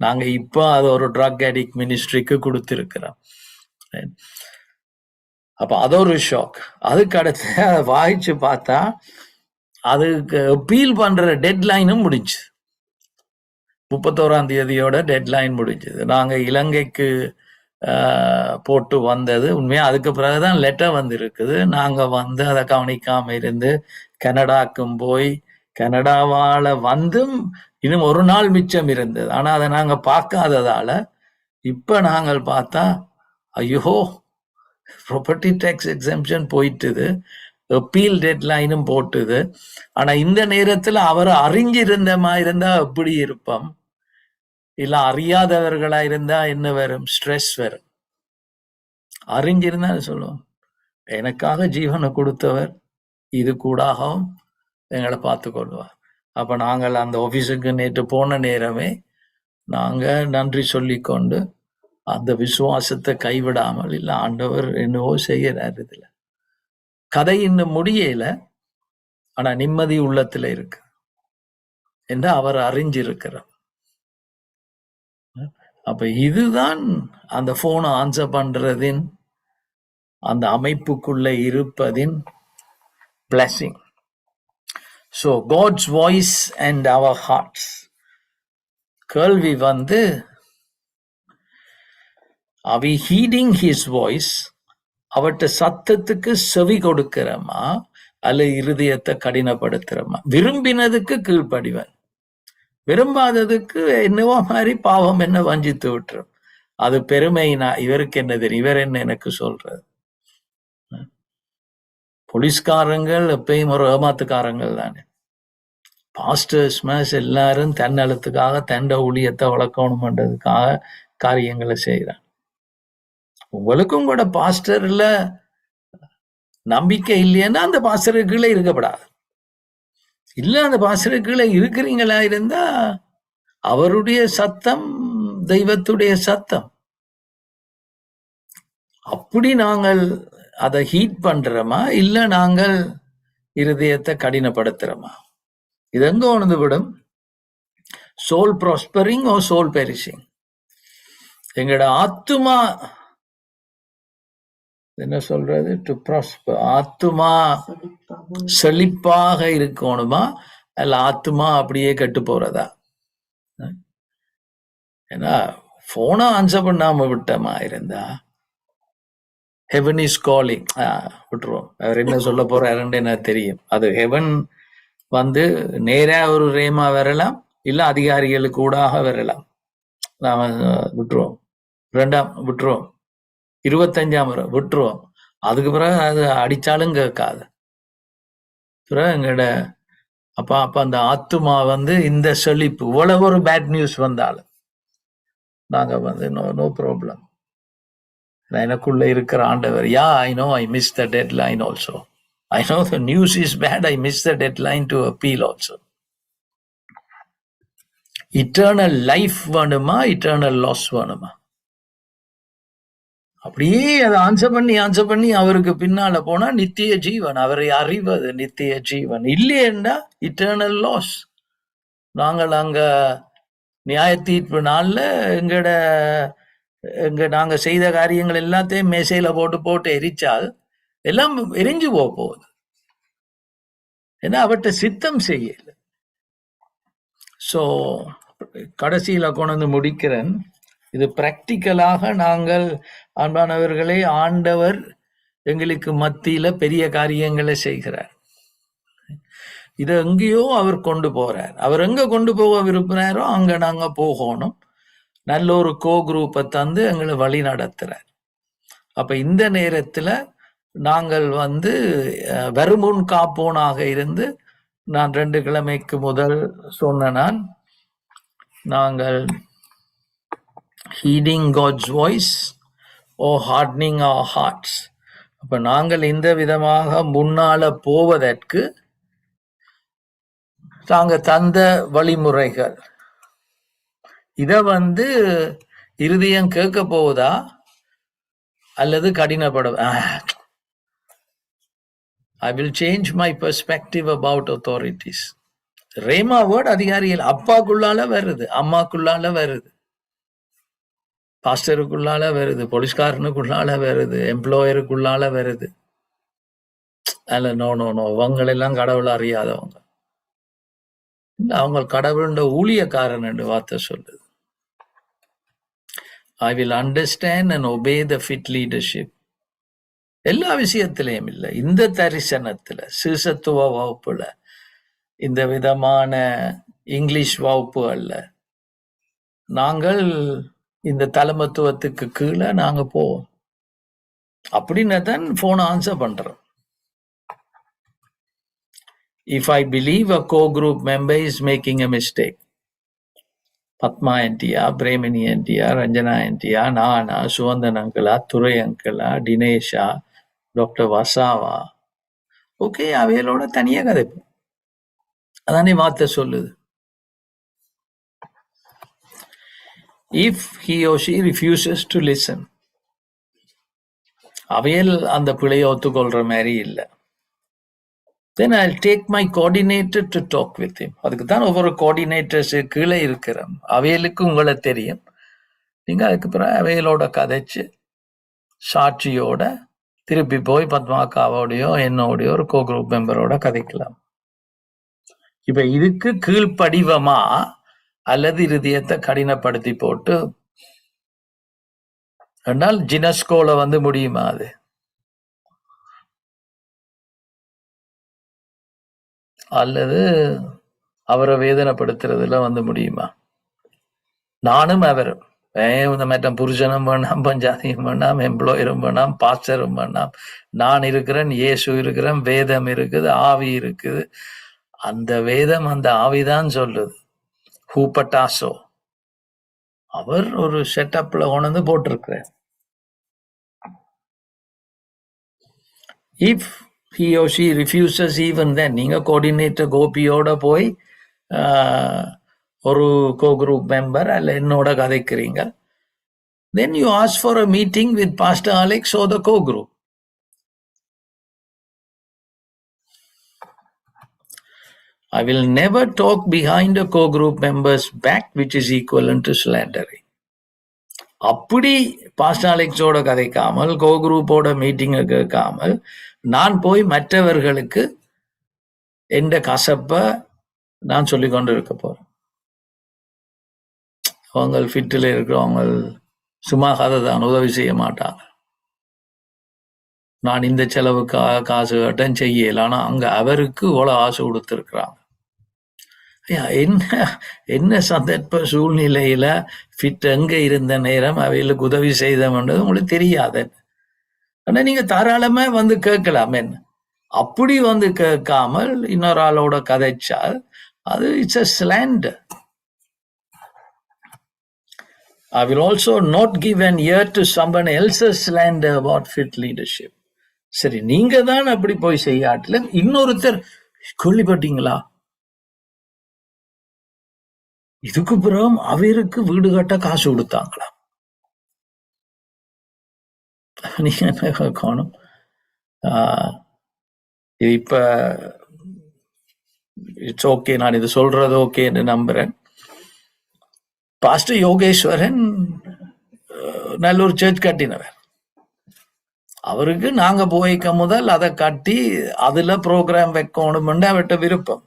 நாங்கள் இப்போ அது ஒரு ட்ரக் அடிக்ட் மினிஸ்ட்ரிக்கு கொடுத்துருக்கிறோம். அப்போ அது ஒரு ஷாக். அதுக்கு அடுத்து அதை வாய்ச்சு பார்த்தா அதுக்கு அப்பீல் பண்ற டெட்லைனும் முடிஞ்சு, 31ஆம் தேதியோட டெட்லைன் முடிஞ்சது. நாங்கள் இலங்கைக்கு போட்டு வந்தது உண்மையா, அதுக்கு பிறகுதான் லெட்டர் வந்திருக்குது. நாங்கள் வந்து அதை கவனிக்காம இருந்து கனடாக்கும் போய் கனடாவால வந்தும் இன்னும் ஒரு நாள் மிச்சம் இருந்தது. ஆனா அதை நாங்கள் பார்க்காததால இப்ப நாங்கள் பார்த்தா ஐயோ ப்ராப்பர்ட்டி டேக்ஸ் எக்ஸம்ஷன் போயிட்டுது, அப்பீல் டெட்லைனும் போட்டுது. ஆனா இந்த நேரத்துல அவர் அறிஞ்சிருந்த மாதிரி இருந்தா எப்படி இருப்போம்? இல்ல அறியாதவர்களா இருந்தா என்ன வரும்? ஸ்ட்ரெஸ் வரும். அறிஞ்சிருந்தா சொல்லுவோம், எனக்காக ஜீவனை கொடுத்தவர் இது கூடாகவும் எங்களை பார்த்து கொள்வார். அப்ப நாங்கள் அந்த ஆபீஸுக்கு நேற்று போன நேரமே நாங்க நன்றி சொல்லிக்கொண்டு அந்த விசுவாசத்தை கைவிடாமல், இல்ல ஆண்டவர் என்னவோ செய்யறாரு. இதுல கதை இன்னும் முடியல, ஆனா நிம்மதி உள்ளத்துல இருக்கு என்று அவர் அறிஞ்சிருக்கிறார். அப்ப இதுதான் அந்த போனை ஆன்சர் பண்றதின், அந்த அமைப்புக்குள்ள இருப்பதின் blessing. So God's voice and our hearts. கேள்வி வந்து, are we heeding his voice? அவர்கிட்ட சத்தத்துக்கு செவி கொடுக்கிறோமா அல்ல இருதயத்தை கடினப்படுத்துறோமா? விரும்பினதுக்கு கீழ்ப்படிவன், விரும்பாததுக்கு என்னவோ மாதிரி பாவம் என்ன வஞ்சித்து விட்டுரும். அது பெருமைனா இவருக்கு என்ன தெரியும், இவர் என்ன எனக்கு சொல்றது? போலீஸ்காரங்கள் எப்பயும் ஒரு ஏமாத்துக்காரங்கள் தானே. பாஸ்டர்ஸ் மேஸ் எல்லாரும் தன்னலத்துக்காக தண்ட ஊழியத்தை வளர்க்கணும்ன்றதுக்காக காரியங்களை செய்யறான். உங்களுக்கும் கூட பாஸ்டர்ல நம்பிக்கை இல்லைன்னா அந்த பாஸ்டருக்கு கீழே இருக்கப்படாது. இல்ல அந்த பாஸ்டருக்கு கீழே இருக்கிறீங்களா இருந்தா அவருடைய சத்தம் தெய்வத்துடைய சத்தம். அப்படி நாங்கள் அதை ஹீட் பண்றோமா இல்ல நாங்கள் இருதயத்தை கடினப்படுத்துறோமா? இது எங்க உணர்ந்து விடும்? சோல் ப்ராஸ்பரிங் ஓ சோல் பெரிஷிங். எங்களோட ஆத்துமா என்ன சொல்றது? டு ப்ராஸ்பர், ஆத்துமா செழிப்பாக இருக்கணுமா அல்ல ஆத்துமா அப்படியே கெட்டு போறதா? ஏன்னா போனை ஆன்சர் பண்ணாம விட்டமா இருந்தா ஹெவன் இஸ் காலிங் விட்டுருவோம். அவர் என்ன சொல்ல போறாருன்னு எனக்கு தெரியும். அது ஹெவன் வந்து நேரா ஒரு ரேமா வரலாம், இல்ல அதிகாரிகளுக்கு கூடாக வரலாம். நாம விட்டுருவோம். 2ஆம் விட்டுருவோம், 25ஆம் வரை விட்டுருவோம். அதுக்கு பிறகு அது அடிச்சாலும் கேட்காது. பிறகு எங்கட அப்ப அந்த ஆத்துமா வந்து இந்த செழிப்பு, இவ்வளவு ஒரு பேட் நியூஸ் வந்தாலும் நாங்க வந்து நோ ப்ராப்ளம், எனக்குள்ள இருக்கிற ஆண்டவர், I know I miss the deadline also. I know the news is bad, I miss the deadline to appeal also. Eternal life வேணுமா eternal loss வேணுமா? அப்படியே அதை ஆன்சர் பண்ணி அவருக்கு பின்னால போனா நித்திய ஜீவன், அவரை அறிவது நித்திய ஜீவன். இல்லையென்றா இட்டர்னல் லாஸ். நாங்கள் அங்க நியாய தீர்ப்பு நாள்ல நாங்க செய்த காரியங்கள் எல்லாத்தையும் மேசையில போட்டு எரிச்சால் எல்லாம் எரிஞ்சு போகுது. ஏன்னா அவர்கிட்ட சித்தம் செய்யல. சோ கடைசியில கொண்டு முடிக்கிறேன். இது பிராக்டிக்கலாக நாங்கள் அன்பானவர்களே, ஆண்டவர் எங்களுக்கு மத்தியில பெரிய காரியங்களை செய்கிறார். இதை எங்கேயோ அவர் கொண்டு போறார். அவர் எங்க கொண்டு போக விரும்பினாரோ அங்க நாங்க போகணும். நல்ல ஒரு குரூப்பை தந்து எங்களை வழி நடத்துறார். அப்ப இந்த நேரத்துல நாங்கள் வந்து வருமுன் காப்போனாக இருந்து, நான் 2 கிழமைக்கு முதல் சொன்ன நாங்கள் heeding God's voice or hardening our hearts. அப்ப நாங்கள் இந்த விதமாக முன்னால போவதற்கு நாங்க தந்த வழிமுறைகள், இத வந்து இருதயம் கேட்க போவதா அல்லது கடினப்பட? I will change my perspective about authorities. Rhema word அதிகாரிகள் அப்பாக்குள்ளால வருது, அம்மாக்குள்ளால வருது, பாஸ்டருக்குள்ளால வருது, போலீஸ்காரனுக்குள்ளால வருது, எம்ப்ளாயருக்குள்ளால வருது. அல்ல நோ அவங்களெல்லாம் கடவுள் அறியாதவங்க, அவங்க கடவுளோட ஊழியக்காரன் என்று வார்த்தை சொல்லுது. I will understand and obey the fit leadership. எல்லா விஷயத்திலையும் இல்லை, இந்த தரிசனத்துல, சீசத்துவ வகுப்புல, இந்த விதமான இங்கிலீஷ் வகுப்பு அல்ல, நாங்கள் இந்த தலைமத்துவத்துக்கு கீழே நாங்க போவோம். அப்படின்னு தான் போன் ஆன்சர் பண்றேன். If I believe a co-group member is making a mistake, Padma ஆண்டியா, பிரேமினி ஆண்டியா, ரஞ்சனா ஆண்டியா, நானா, சுவந்தன் அங்கிளா, துரை அங்கிளா, தினேஷா, டாக்டர் வசாவா, ஓகே, அவைகளோட தனியா கதைப்போம். அதானே வார்த்தை சொல்லுது. If he or she refuses to listen, அவையல் அந்த பிழையை ஒத்துக்கொள்ற மாதிரி இல்லை, then I'll take my coordinator to talk with him. அதுக்கு தான் ஒவ்வொரு கோஆர்டினேட்டர்ஸ் கீழே இருக்கிறோம். அவையலுக்கு உங்களை தெரியும். நீங்க அதுக்கு பிறகு அவையலோட கதைச்சு சாட்சியோட திருப்பி போய் பத்மாக்காவோடையோ என்னோடையோ ஒரு கோ குரூப் மெம்பரோட கதைக்கலாம். இப்ப இதுக்கு கீழ்ப்படிவமா அல்லது இருதயத்தை கடினப்படுத்தி போட்டு என்றால் ஜினஸ்கோல வந்து முடியுமா? அது அல்லது அவரை வேதனைப்படுத்துறதுல வந்து முடியுமா? நானும் அவரும் மற்ற புருஷனும் வேணாம், பஞ்சாதியும் வேணாம், எம்ப்ளாயரும் வேணாம், பாஸ்டரும் வேணாம். நான் இருக்கிறேன், இயேசு இருக்கிறேன், வேதம் இருக்குது, ஆவி இருக்குது. அந்த வேதம் அந்த ஆவிதான் சொல்லுது. ஹூபட்டாசோ அவர் ஒரு செட்டப்ல கொண்டு போட்டிருக்கிறார். If he or she refuses even then, நீங்க கோஆர்டினேட்டர் கோபியோட போய் ஒரு கோ குரூப் மெம்பர் அல்ல என்னோட கதைக்கிறீங்க, then you ask for a meeting with Pastor Alex or the co group. I will never talk behind a co group member's back, which is equivalent to slandering. அப்படி pastor அலெக்ஸோட கதைக்காமல், கோ குரூப்போட மீட்டிங்கை கேட்காமல் நான் போய் மற்றவர்களுக்கு எந்த கசப்ப நான் சொல்லி கொண்டு இருக்க போறேன். அவங்க ஃபிட்டில் இருக்கிறவங்க சும்மா கதை தான், உதவி செய்ய மாட்டாங்க. நான் இந்த செலவுக்கு காசு கட்டன் செய்யல, ஆனா அங்க அவருக்கு இவ்வளவு ஆசை கொடுத்துருக்குறாங்க. என்ன என்ன சந்தர்ப்ப சூழ்நிலையில ஃபிட் எங்க இருந்த நேரம் அவைகளுக்கு உதவி செய்தோம்ன்றது உங்களுக்கு தெரியாது. ஆனா நீங்க தாராளமா வந்து கேட்கலாம். என்ன அப்படி வந்து கேட்காமல் இன்னொரு ஆளோட கதைச்சால் அது it's a slander. I will also not give an ear to someone else's slander about fit leadership. சரி, நீங்க தான் அப்படி போய் செய்யாட்டில இன்னொருத்தர் கேள்விப்பட்டீங்களா, இதுக்கு பிறகு அவருக்கு வீடு கட்ட காசு கொடுத்தாங்களா, நீங்க என்ன கேட்கணும்? இப்ப இட்ஸ் ஓகே, நான் இது சொல்றது ஓகே என்று நம்புறேன். பாஸ்டர் யோகேஸ்வரன் நல்ல ஒரு சர்ச் கட்டினவர். அவருக்கு நாங்க போய்க்க முதல் அதை கட்டி அதுல ப்ரோக்ராம் வைக்கணும்னு அவர்கிட்ட விருப்பம்.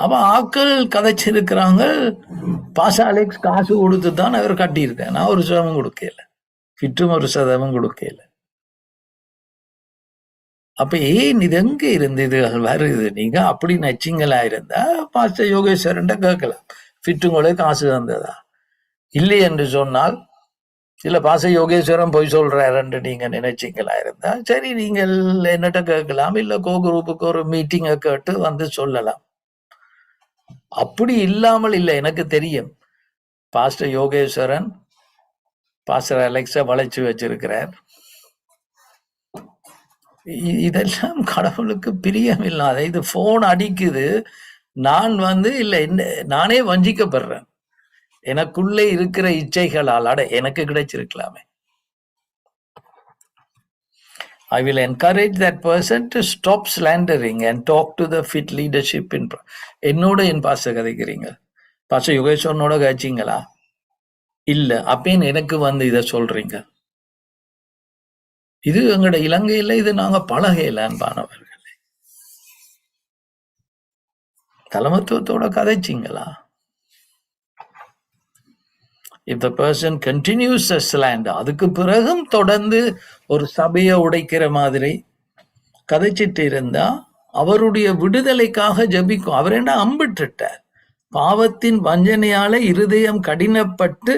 அவ ஆக்கள் கதைச்சிருக்கிறாங்க, பாஸ்டர் அலெக்ஸ் காசு கொடுத்து தான் அவர் கட்டியிருக்கேன். நான் ஒரு சதமும் கொடுக்கல, ஃபிட்டும் ஒரு சதமும் கொடுக்கல. அப்ப ஏன் இது எங்க இருந்து இது வருது? நீங்க அப்படி நச்சிங்களா இருந்தா பாஸ்டர் யோகேஸ்வரன் கேட்கலாம், ஃபிட்டுங்களே காசு தந்ததா? இல்லை என்று சொன்னால், இல்ல பாஸ்டர் யோகேஸ்வரன் போய் சொல்றாருன்னு நீங்க நினைச்சிங்களா இருந்தா சரி, நீங்கள் என்னட்ட கேட்கலாம், இல்ல கோ குரூப்புக்கு ஒரு மீட்டிங்கை கேட்டு வந்து சொல்லலாம். அப்படி இல்லாமல் இல்லை. எனக்கு தெரியும் பாஸ்டர் யோகேஸ்வரன் பாஸ்டர் அலெக்ஸை வளைச்சு வச்சிருக்கிறார். இதெல்லாம் கடவுளுக்கு பிரியம் இல்லாத. இது போன் அடிக்குது, நான் வந்து இல்லை, நானே வஞ்சிக்கப்படுறேன். எனக்குள்ளே இருக்கிற இச்சைகளால் எனக்கு கிடைச்சிருக்கலாமே. I will encourage that person to stop slandering and talk to the fit leadership in. என்னோட என் பாஸ்டர் கதைக்கிறீங்க, பாஸ்டர் யோகேஸ்வரனோட கழிச்சிங்களா? இல்ல, அப்பேன் எனக்கு வந்து இதை சொல்றீங்க. இது எங்கட இலங்கையில இது நாங்க பழகையிலான்பானவர்களே. தலைமத்துவத்தோட கதைச்சிங்களா? If the person continues to slander, அதுக்கு பிறகும் தொடர்ந்து ஒரு சபையை உடைக்கிற மாதிரி கதைச்சிட்டு இருந்தா அவருடைய விடுதலைக்காக ஜபிக்கும். அவர் என்ன அம்பிட்டுட்டார், பாவத்தின் வஞ்சனையால இருதயம் கடினப்பட்டு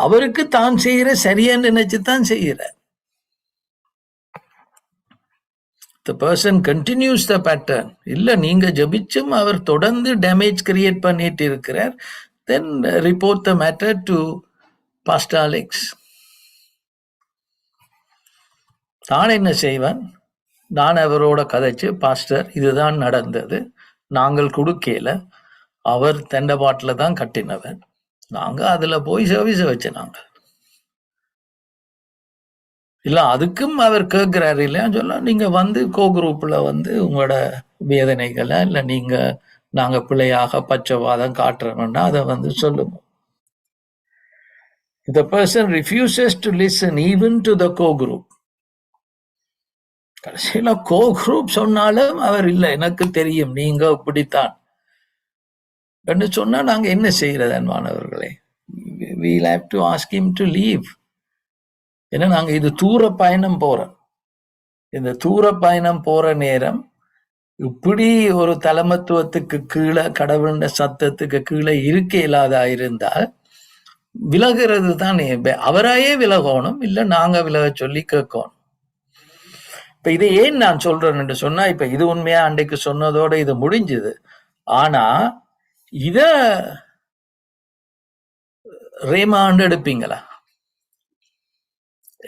அவருக்கு தான் செய்கிற சரியான்னு நினைச்சுதான் செய்கிற. The person continues the pattern. இல்ல நீங்க ஜபிச்சும் அவர் தொடர்ந்து டேமேஜ் கிரியேட் பண்ணிட்டு இருக்கிறார். Then report the matter to Pastor Alex. நான் என்ன செய்வேன், நான் அவரோட கதைச்சு, பாஸ்டர் இதுதான் நடந்தது, நாங்கள் கொடுக்கல, அவர் தெண்டபாட்டில் தான் கட்டினவர், நாங்க அதுல போய் சர்வீஸ் வச்சு நாங்கள் இல்ல அதுக்கும் அவர் கேட்கிறாரு இல்லையா சொல்ல, நீங்க வந்து கோ குரூப்ல வந்து உங்களோட வேதனைகளை இல்ல நீங்க நாங்க பிள்ளையாக பச்சைவாதம் காட்டுறோம்னா அதை வந்து சொல்லுங்க. The person refuses to listen even to the co-group. கடைசியில கோ-குரூப் சொன்னாலும் அவர் இல்லை எனக்கு தெரியும் நீங்க இப்படித்தான் என்று சொன்னா நாங்க என்ன செய்யறது அன்பானவர்களே? We'll have to ask him to leave. ஏன்னா நாங்க இது தூர பயணம் போறோம். இந்த தூர பயணம் போற நேரம் இப்படி ஒரு தலைமத்துவத்துக்கு கீழே, கடவுள சத்தத்துக்கு கீழே இருக்க இல்லாதா இருந்தால் விலகிறது தான். அவராயே விலகணும், இல்ல நாங்க விலக சொல்லி கேட்கணும். இப்ப இதை ஏன் நான் சொல்றேன்னு சொன்னா, இப்ப இது உண்மையா அன்றைக்கு சொன்னதோட இது முடிஞ்சது. ஆனா இத ரேமாண்டு எடுப்பீங்களா?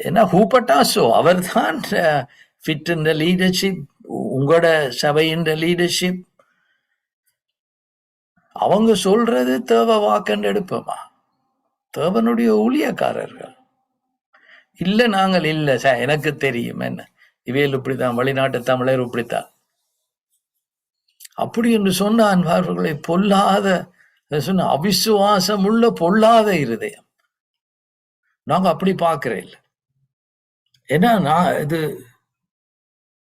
ஏன்னா ஹூபட்டாசோ அவர் தான் ஃபிட் இன் த லீடர்ஷிப், உங்களோட சபையின் லீடர்ஷிப். அவங்க சொல்றது தேவ வாக்கண்டு எடுப்போமா? தேவனுடைய ஊழியக்காரர்கள் இல்ல, நாங்கள் இல்ல சார் எனக்கு தெரியும், என்ன இவையில் இப்படித்தான், வெளிநாட்டு தமிழர் இப்படித்தான் அப்படி என்று சொன்ன அன்பார்களை பொல்லாத சொன்ன அவிசுவாசம் உள்ள பொல்லாத இருதயம். நாங்க அப்படி பார்க்கிறேன். ஏன்னா நான் இது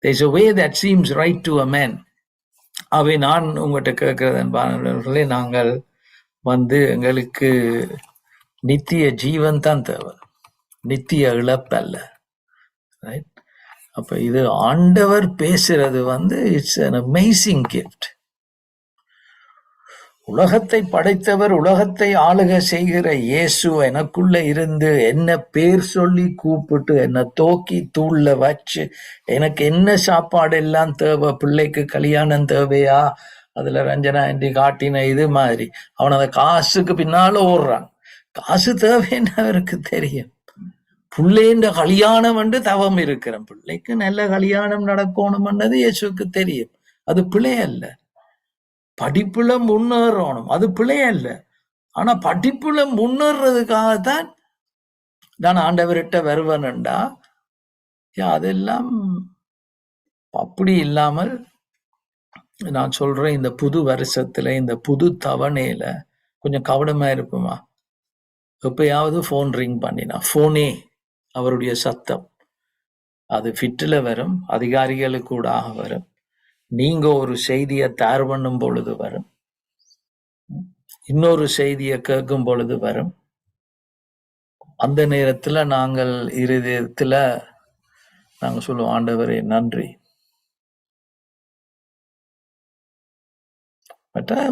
there's a way that seems right to a man. அவை நான் உங்கள்கிட்ட கேட்கிறது அன்பானவர்களே, நாங்கள் வந்து எங்களுக்கு நித்திய ஜீவன் தான் தேவை, நித்திய இழப்பல்ல. ரைட்? அப்ப இது ஆண்டவர் பேசுறது வந்து இட்ஸ் an amazing gift. உலகத்தை படைத்தவர், உலகத்தை ஆளுக செய்கிற இயேசு எனக்குள்ள இருந்து என்ன பேர் சொல்லி கூப்பிட்டு என்ன தூக்கி தூள்ல வச்சு எனக்கு என்ன சாப்பாடு எல்லாம் தேவை, பிள்ளைக்கு கல்யாணம் தேவையா, அதுல ரஞ்சனா என்று காட்டின இது மாதிரி அவன் அந்த காசுக்கு பின்னால ஓடுறான். காசு தேவைன்னு அவருக்கு தெரியும். பிள்ளைன்ற கல்யாணம் என்று தவம் இருக்கிறேன், பிள்ளைக்கு நல்ல கல்யாணம் நடக்கணும்ன்றது இயேசுக்கு தெரியும். அது பிழை அல்ல. படிப்புல முன்னேறணும், அது பிழை அல்ல. ஆனா படிப்புல முன்னேறதுக்காகத்தான் நான் ஆண்டவர்கிட்ட வருவேன்டா. அதெல்லாம் அப்படி இல்லாமல் நான் சொல்றேன், இந்த புது வருஷத்துல இந்த புது தவணையில கொஞ்சம் கவனமா இருப்போமா. எப்பயாவது போன் ரிங் பண்ணினா, போனே அவருடைய சத்தம் அது ஃபிட்ல வரும், அதிகாரிகளுக்கு கூட வரும், நீங்க ஒரு செய்தியை தயார் பண்ணும் பொழுது வரும், இன்னொரு செய்தியை கேட்கும் பொழுது வரும். அந்த நேரத்துல நாங்கள் இருதயத்துல நாங்க சொல்லுவோம், ஆண்டவரே நன்றி.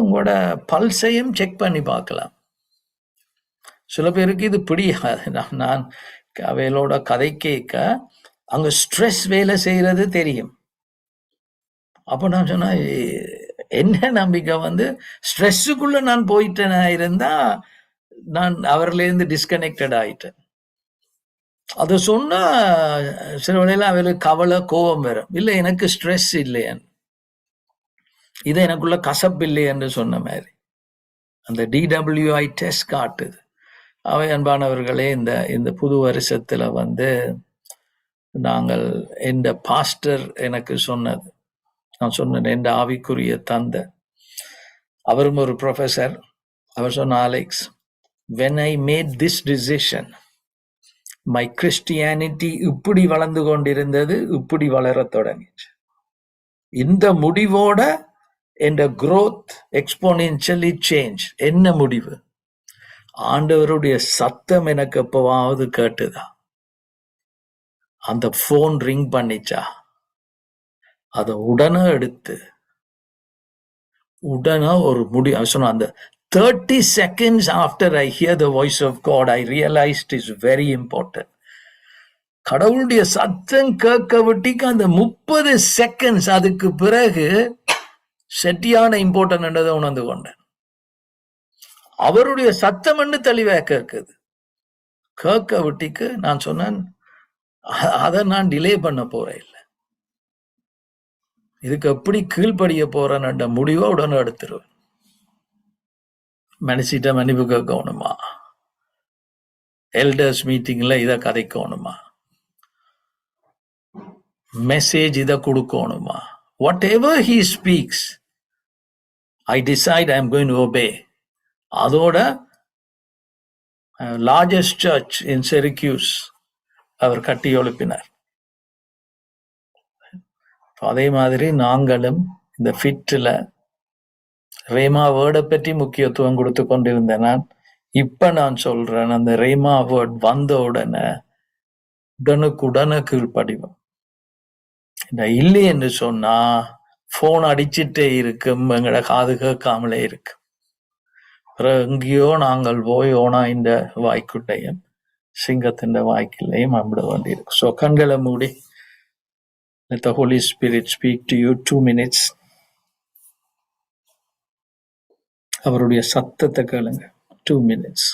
உங்களோட பல்ஸையும் செக் பண்ணி பார்க்கலாம். சில பேருக்கு இது பிடிக்காது. நான் அவைகளோட கதை கேட்க அங்க ஸ்ட்ரெஸ் வேலை செய்யறது தெரியும். அப்ப நான் சொன்னா, என்ன நம்பிக்கை வந்து ஸ்ட்ரெஸ்ஸுக்குள்ள நான் போயிட்டேனா இருந்தா நான் அவர்லேருந்து டிஸ்கனெக்டட் ஆயிட்டேன். அதை சொன்னா சில வேளையில அவருக்கு கவலை, கோபம் வரும். இல்லை எனக்கு ஸ்ட்ரெஸ் இல்லையன், இதை எனக்குள்ள கசப்பு இல்லை என்று சொன்ன மாதிரி அந்த DWI டெஸ்ட் காட்டுது. அவை அன்பானவர்களே, இந்த புது வருஷத்துல வந்து நாங்கள் இந்த பாஸ்டர் எனக்கு சொன்னது, நான் சொன்னேன், என் ஆவிக்குரிய தந்தை, அவரும் ஒரு ப்ரொஃபஸர். அவர் சொன்ன, Alex, when I made this decision, my Christianity இப்படி வளர்ந்து கொண்டிருந்தது, இப்படி வளர தொடங்கிச்சு. இந்த முடிவோட என் growth exponentially change. என்ன முடிவு? ஆண்டவருடைய சத்தம் எனக்கு எப்பவாவது கேட்டுதா? அந்த போன் ரிங் பண்ணிச்சா அதை உடனே எடுத்து உடனே ஒரு சொன்ன அந்த 30 seconds after I hear the voice of God, I realized it's very important. கடவுளுடைய சத்தம் கேட்க விட்டிக்கு அந்த 30 செகண்ட்ஸ் அதுக்கு பிறகு செட்டியான இம்பார்ட்டன்ட் உணர்ந்து கொண்டேன். அவருடைய சத்தம் என்று தெளிவா கேட்குது. கேட்க விட்டிக்கு நான் சொன்னேன், அதை நான் டிலே பண்ண போறேன் இல்லை, இதுக்கு எப்படி கீழ்ப்படிய போறேன் முடிவை உடனே எடுத்துருவேன். மனுஷிட்ட மன்னிப்பு கேட்கணுமா, எல்டர்ஸ் மீட்டிங்ல இதை கதைக்கணுமா, மெசேஜ் இதை கொடுக்கணுமா, what ever he speaks I decide I am going to obey. அதோட லார்ஜஸ்ட் சர்ச் இன் செரிக்யூஸ் அவர் கட்டி எழுப்பினார். அதே மாதிரி நாங்களும் இந்த ஃபிட்ல ரேமா வேர்டை பற்றி முக்கியத்துவம் கொடுத்து கொண்டிருந்தேன். நான் இப்ப நான் சொல்றேன், அந்த ரேமா வேர்ட் வந்த உடனே உடனுக்குடனே கீழ்ப்படிவோம். இல்லை என்று சொன்னா போன் அடிச்சுட்டே இருக்கும், எங்கட காது கேட்காமலே இருக்கு. எங்கேயோ நாங்கள் போய் ஓனா இந்த வாய்க்குட்டையும் சிங்கத்தின் வாய்க்குள்ளையும் அம்பிட வேண்டியிருக்கு. ஸோ கண்களை மூடி let the Holy Spirit speak to you 2 minutes. அவருடைய சத்தத்தை கேளுங்க. 2 minutes.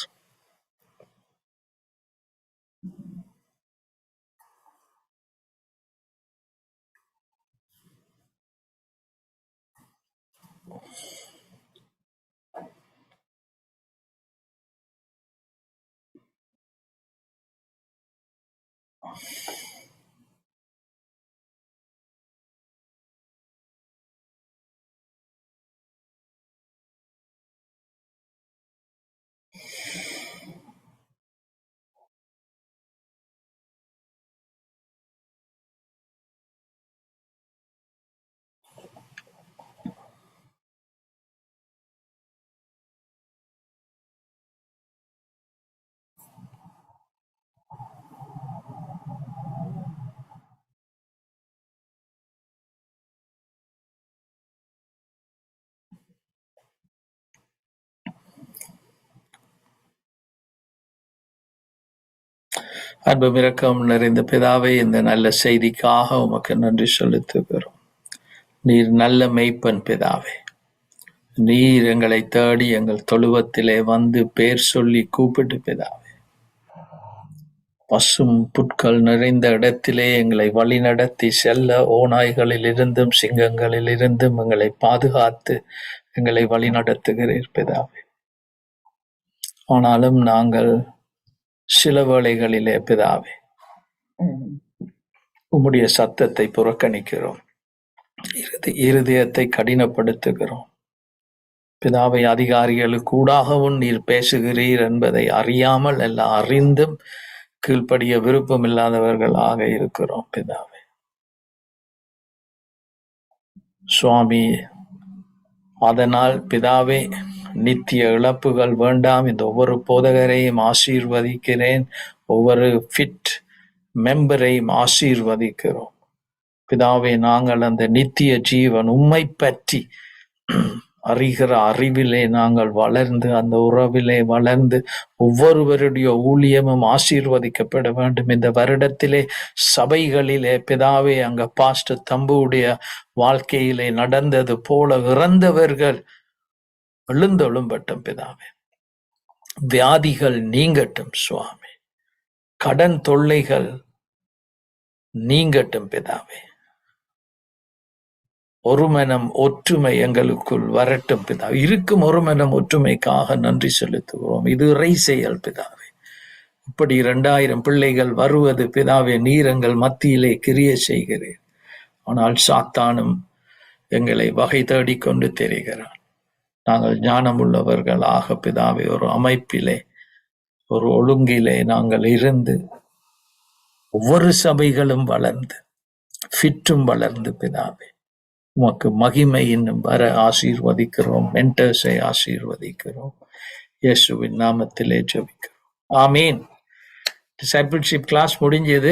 அன்பு இரக்கம் நிறைந்த பிதாவே, இந்த நல்ல செய்திக்காக உமக்கு நன்றி செலுத்துகிறோம். நீர் நல்ல மெய்ப்பன் பிதாவே. நீர் எங்களை தேடி எங்கள் தொழுவத்திலே வந்து பேர் சொல்லி கூப்பிட்டு பிதாவே, பசும் புட்கள் நிறைந்த இடத்திலே எங்களை வழிநடத்தி செல்ல ஓநாய்களில் இருந்தும் சிங்கங்களில் இருந்தும் எங்களை பாதுகாத்து எங்களை வழிநடத்துகிறீர் பிதாவே. ஆனாலும் நாங்கள் சில வேளைகளிலே பிதாவே உம்முடைய சத்தத்தை புறக்கணிக்கிறோம், இருதயத்தை கடினப்படுத்துகிறோம் பிதாவை. அதிகாரிகளுக்கூடாகவும் நீர் பேசுகிறீர் என்பதை அறியாமல் எல்லாம் அறிந்தும் கீழ்ப்படிய விருப்பம் இல்லாதவர்களாக இருக்கிறோம் பிதாவே. சுவாமி, அதனால் பிதாவே நித்திய இழப்புகள் வேண்டாம். இந்த ஒவ்வொரு போதகரையும் ஆசீர்வதிக்கிறேன், ஒவ்வொரு ஃபிட் மெம்பரையும் ஆசீர்வதிக்கிறோம் பிதாவே. நாங்கள் அந்த நித்திய ஜீவன் உம்மை பற்றி அறிகிற அறிவிலே நாங்கள் வளர்ந்து, அந்த உறவிலே வளர்ந்து ஒவ்வொருவருடைய ஊழியமும் ஆசீர்வதிக்கப்பட வேண்டும். இந்த வருடத்திலே சபைகளிலே பிதாவே, அங்க பாஸ்டர் தம்புடைய வாழ்க்கையிலே நடந்தது போல இறந்தவர்கள் எழுந்தொழும்பட்டும் பிதாவே. வியாதிகள் நீங்கட்டும் சுவாமி, கடன் தொல்லைகள் நீங்கட்டும் பிதாவே. ஒரு மனம் ஒற்றுமை எங்களுக்குள் வரட்டும் பிதாவே. இருக்கும் ஒரு மனம் ஒற்றுமைக்காக நன்றி செலுத்துகிறோம். இது இறை செயல் பிதாவே. இப்படி 2000 பிள்ளைகள் வருவது பிதாவே, நீர் எங்கள் மத்தியிலே கிரியை செய்கிறேன். ஆனால் சாத்தானும் எங்களை வகை தேடிக்கொண்டு தெரிகிறான். நாங்கள் ஞானமுள்ளவர்களாக பிதாவே ஒரு அமைப்பிலே, ஒரு ஒழுங்கிலே நாங்கள் இருந்து ஒவ்வொரு சபைகளும் வளர்ந்து ஃபிட்டும் வளர்ந்து பிதாவே உமக்கு மகிமை இன்னும் வர ஆசீர்வதிக்கிறோம். மென்டர்ஸை ஆசீர்வதிக்கிறோம். இயேசுவின் நாமத்திலே ஜெபிக்கிறோம். ஆமீன். டிசைபிள்ஷிப் கிளாஸ் முடிஞ்சது.